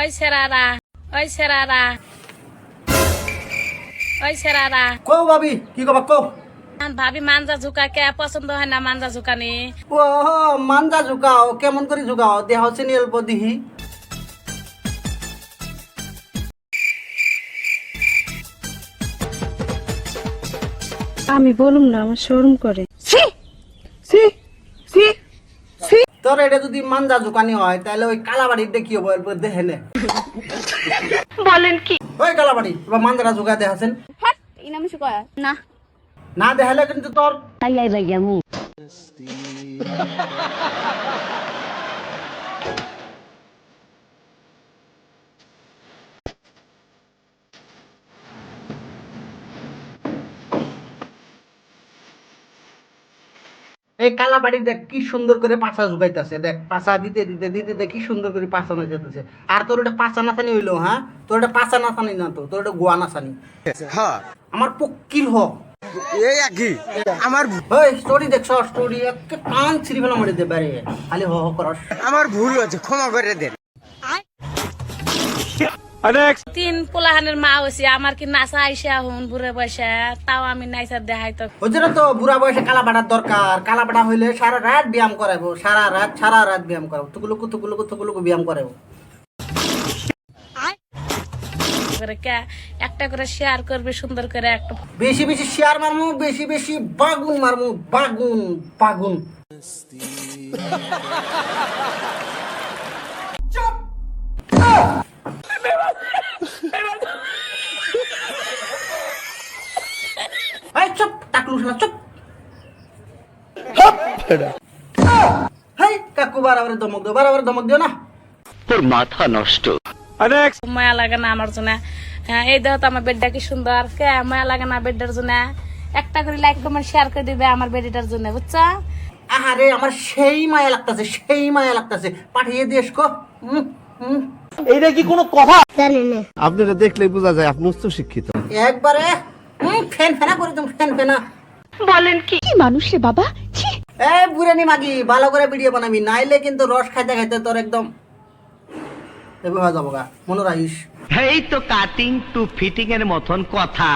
ওই সেরারা ওই সেরারা ওই সেরারা কও ভাবি কি কবা কও। ভাবি মানজা ঝুকা কে পছন্দ হয় না মানজা ঝুকানি? ও মানজা ঝুকাও কেমন করে ঝুকাও দেহ চিনি অল্প দিহি। আমি বলুম না, আমার শরম করে। তোর এটা যদি মানজা ঝুকানি হয় তাহলে ওই কালাবাড়িতে কি হবো এরপর দেখে নে। বলেন কি? ওই কালাবাড়ি এবার মানজাটা ঝুকা দেখাছেন ইনাম শুকয়া না না দেখালে কিন্তু তোর তাই আই যাই আমু। এই কালাবাড়ি দেখ কি সুন্দর করে পাছা ঝুকাইতেছে, দেখ পাছা দিতে দিতে দিতে দিতে কি সুন্দর করে পাছা না যেতেছে। আর তোর এটা পাছা নাচানি হইলো, হ্যাঁ তোর এটা পাছা নাচানি না, তো তোর এটা গোয়া নাচানি। হ্যাঁ আমার পক্ষির হ এই একই আমার ওই স্টোরি দেখছ, স্টোরি একে কান ছিড়ি ফেলা মরে দে পারে, খালি হ হ করস। আমার ভুল হয়েছে, ক্ষমা করে দেন। তিন পোলাহানের মা হয়েছি, আমার কি নাচা আইসা হুন বুড়ে বয়সে, তাও আমি নাইসা দেখাই তো। ওই জন্য তো বুড়া বয়সে কালাবাটার দরকার। কালাবাটা হইলে সারা রাত ব্যায়াম করাবো, সারা রাত ব্যায়াম করাবো, তুকুলুকু ব্যায়াম করাবো। করে কে একটা করে শেয়ার করবে সুন্দর করে একটা। বেশি বেশি শেয়ার মারমু, বেশি বেশি বাগুন মারমু, বাগুন বাগুন। এই চুপ টাকলু শালা চুপ। হেই কাকু বারবার ধমক দিও না। মায়া লাগে না আমার জন্য? হ্যাঁ, এই দেখো তো আমার বেডটা কি সুন্দর, কে মায়া লাগে না বেডটার জন্য? একটা করে লাইক কমেন্ট শেয়ার করে দিবে আমার বেডিটার জন্য, বুঝছা? আহারে আমার সেই মায়া লাগতাছে, পাঠিয়ে দিস কো। এইটা কি কোনো কথা? আপনারা দেখলেই বোঝা যায় আপনি উচ্চ শিক্ষিত। একবারে ফ্যান ফেনা করে তুমি, ফ্যান ফেনা। বলেন কি? কি মানুষ রে বাবা, ছি। এই বুড়ানি মাগি ভালো করে ভিডিও বানাবি, নাইলে কিন্তু রস খাইতে খাইতে তোর একদম এবার হয়ে যাবো গা, মনে রাখিস। এই তো কাটিং টু ফিটিং এর মতন কথা।